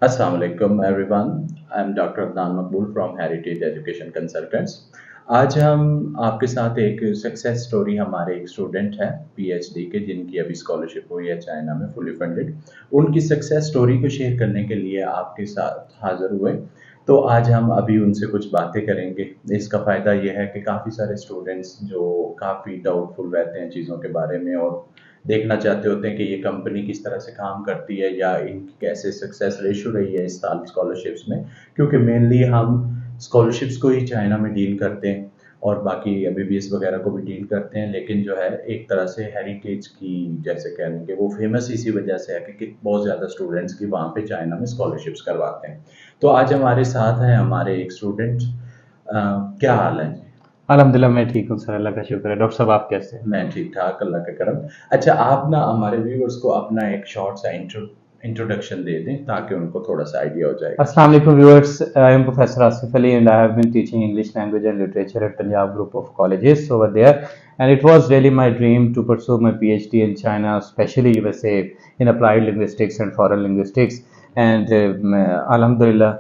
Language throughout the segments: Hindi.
Assalamu alaikum everyone. I'm Dr. Adnan Makbul from Heritage Education Consultants. आज हम आपके साथ एक सक्सेस स्टोरी हमारे एक स्टूडेंट हैं पीएचडी के जिनकी अभी स्कॉलरशिप हुई है चाइना में फुली फंडेड। उनकी सक्सेस स्टोरी को शेयर करने के लिए आपके साथ हाजिर हुए। तो आज हम अभी उनसे कुछ बातें करेंगे। इसका फ़ायदा ये है कि काफ़ी सारे स्टूडेंट्स जो काफ़ी डाउटफुल रहते हैं चीज़ों के बारे में और देखना चाहते होते हैं कि ये कंपनी किस तरह से काम करती है या इनकी कैसे सक्सेस रेशो रही है इस साल स्कॉलरशिप्स में, क्योंकि मेनली हम स्कॉलरशिप्स को ही चाइना में डील करते हैं और बाकी एमबीबीएस वगैरह को भी डील करते हैं। लेकिन जो है एक तरह से हेरिटेज की जैसे कह लें कि वो फेमस इसी वजह से है कि बहुत ज़्यादा स्टूडेंट्स की वहाँ पे चाइना में स्कॉलरशिप्स करवाते हैं। तो आज हमारे साथ हैं हमारे एक स्टूडेंट। क्या हाल है जी? अल्हम्दुलिल्लाह मैं ठीक हूँ सर, अल्लाह का शुक्र है। डॉक्टर साहब आप कैसे हैं? मैं ठीक ठाक, अल्लाह का करम। अच्छा, आप ना हमारे व्यूअर्स को अपना एक शॉर्ट सा इंट्रोडक्शन दे दें ताकि उनको थोड़ा सा आइडिया हो जाएगा। Assalamu alaikum viewers. I am Professor Asif Ali and I have been teaching English language and literature at Punjab group of colleges over there. And it was really my dream to pursue my PhD in China, especially USA, in applied linguistics and foreign linguistics. And Alhamdulillah,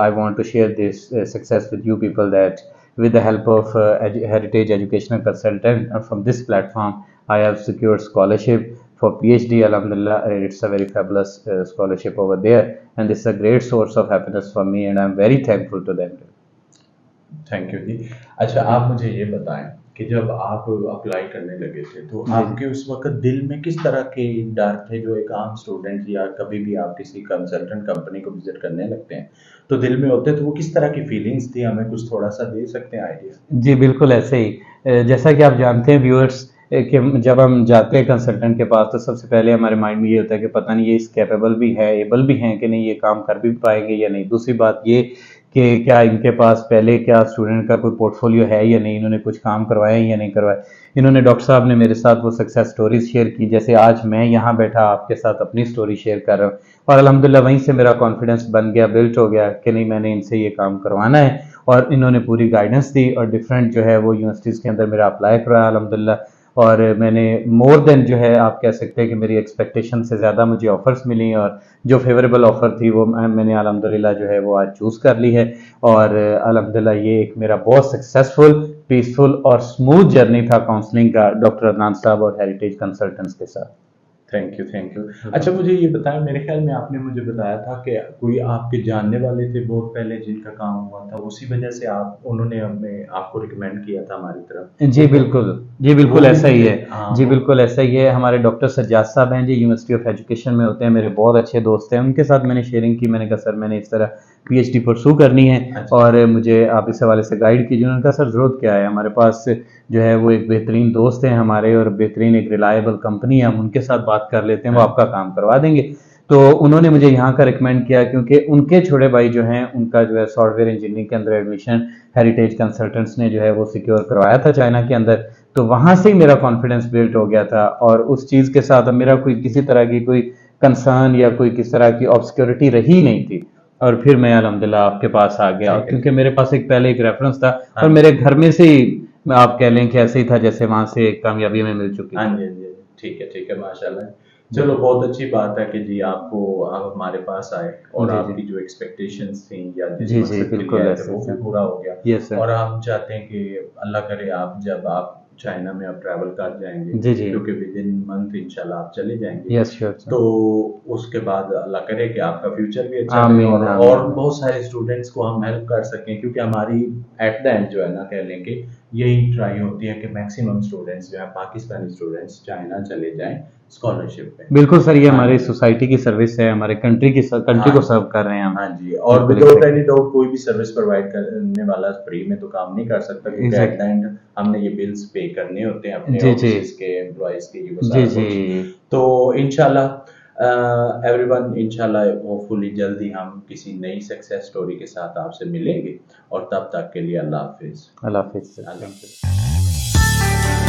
I want to share this success with you people that with the help of Heritage Educational Consultant from this platform, I have secured scholarship for PhD. Alhamdulillah, it's a very fabulous scholarship over there, and this is a great source of happiness for me, and I'm very thankful to them. Thank you जी। अच्छा, आप मुझे ये बताएं कि जब आप अप्लाई करने लगे थे तो आपके उस वक्त दिल में किस तरह के डर थे जो एक आम स्टूडेंट या कभी भी आप किसी कंसल्टेंट कंपनी को विजिट करने लगते हैं तो दिल में होते हैं, तो वो किस तरह की फीलिंग्स थी, हमें कुछ थोड़ा सा दे सकते हैं आइडिया? जी बिल्कुल ऐसे ही। जैसा कि आप जानते हैं व्यूअर्स कि जब हम जाते हैं कंसल्टेंट के पास तो सबसे पहले हमारे माइंड में ये होता है कि पता नहीं ये इस कैपेबल भी है, एबल भी हैं कि नहीं, ये काम कर भी पाएंगे या नहीं। दूसरी बात ये कि क्या इनके पास पहले क्या स्टूडेंट का कोई पोर्टफोलियो है या नहीं, इन्होंने कुछ काम करवाया या नहीं करवाया। इन्होंने डॉक्टर साहब ने मेरे साथ वो सक्सेस स्टोरीज शेयर की, जैसे आज मैं यहाँ बैठा आपके साथ अपनी स्टोरी शेयर कर रहा हूँ, और अल्हम्दुलिल्लाह वहीं से मेरा कॉन्फिडेंस बन गया, बिल्ट हो गया कि नहीं मैंने इनसे ये काम करवाना है। और इन्होंने पूरी गाइडेंस दी और डिफरेंट जो है वो यूनिवर्सिटीज़ के अंदर मेरा अप्लाई करवाया अल्हम्दुलिल्लाह। और मैंने मोर देन जो है आप कह सकते हैं कि मेरी एक्सपेक्टेशन से ज़्यादा मुझे ऑफ़र्स मिली, और जो फेवरेबल ऑफ़र थी वो मैंने अल्हम्दुलिल्लाह जो है वो आज चूज़ कर ली है। और अल्हम्दुलिल्लाह ये एक मेरा बहुत सक्सेसफुल, पीसफुल और स्मूथ जर्नी था काउंसलिंग का डॉक्टर अदनान साहब और हेरिटेज कंसल्टेंट्स के साथ। Thank you, thank you. अच्छा, मुझे ये बताएं, मेरे ख्याल में आपने मुझे बताया था कि कोई आपके जानने वाले थे बहुत पहले जिनका काम हुआ था, उसी वजह से आप उन्होंने हमें आपको रिकमेंड किया था हमारी तरफ। जी बिल्कुल, जी वो बिल्कुल भी ऐसा ही मुझे, है। हाँ जी वो, बिल्कुल ऐसा ही है। हमारे डॉक्टर सज्जाद साहब हैं जी, यूनिवर्सिटी ऑफ एजुकेशन में होते हैं, मेरे बहुत अच्छे दोस्त हैं। उनके साथ मैंने शेयरिंग की, मैंने कहा सर मैंने इस तरह पीएचडी परसू करनी है अच्छा, और मुझे आप इस हवाले से गाइड कीजिए। उन्होंने कहा सर ज़रूरत क्या है, हमारे पास जो है वो एक बेहतरीन दोस्त हैं हमारे और बेहतरीन एक रिलायबल कंपनी है, हम उनके साथ बात कर लेते हैं, वो हाँ, आपका काम करवा देंगे। तो उन्होंने मुझे यहाँ का रिकमेंड किया क्योंकि उनके छोटे भाई जो हैं उनका जो है सॉफ्टवेयर इंजीनियरिंग के अंदर एडमिशन हेरिटेज कंसल्टेंट्स ने जो है वो सिक्योर करवाया था चाइना के अंदर। तो वहाँ से ही मेरा कॉन्फिडेंस बिल्ड हो गया था और उस चीज़ के साथ अब मेरा कोई किसी तरह की कोई कंसर्न या कोई किस तरह की ऑब्सक्योरिटी रही नहीं थी। और फिर मैं अल्हम्दुलिल्लाह आपके पास आ गया ठीक है, क्योंकि मेरे पास एक पहले एक रेफरेंस था और हाँ मेरे घर में से ही आप कह लें कि ऐसे ही था जैसे वहाँ से कामयाबी में मिल चुकी हाँ थी। जी, हाँ जी, ठीक है, माशाल्लाह। चलो, बहुत अच्छी बात है कि जी आपको आप हमारे पास आए और जी जी आपकी जो एक्सपेक्टेशंस थी या जिस जी जी मकसद के लिए बिल्कुल आए थे ऐसे वो भी सर। पूरा हो गया। Yes sir. और हम चाहते हैं कि अल्लाह करे आप जब आप चाइना में आप ट्रैवल कर जाएंगे, जी जी क्योंकि विद इन मंथ इंशाल्लाह आप चले जाएंगे, यस श्योर तो सर। उसके बाद अल्लाह करे कि आपका फ्यूचर भी अच्छा रहे आमीन और आमीन। बहुत सारे स्टूडेंट्स को हम हेल्प कर सकें, क्योंकि हमारी एट द एंड जो है ना कह लें कि यही ट्राई होती है कि मैक्सिमम स्टूडेंट्स जो है पाकिस्तानी स्टूडेंट्स चाइना चले जाएं स्कॉलरशिप पे। बिल्कुल सर, ये हाँ हमारी जी, सोसाइटी की सर्विस है, हमारे कंट्री को हाँ सर्व कर रहे हैं हम। हाँ जी, और बिल्कुल विदाउट एनी एग्जैक्टली डाउट कोई भी सर्विस प्रोवाइड करने वाला फ्री में तो काम नहीं कर सकता, क्योंकि एट द एग्जैक्टली। एंड हमने ये बिल्स पे करने होते हैं अपने जी जी ऑफिस के एम्प्लॉयज के, ये वो जी सारा जी। कुछ। तो इंशाल्लाह एवरीवन, इंशाल्लाह होपफुली जल्द ही हम किसी नई सक्सेस स्टोरी के साथ आपसे मिलेंगे, और तब तक के लिए अल्लाह हाफिज। अल्लाह हाफिज सर, अल्लाह थैंक यू। हाफिज।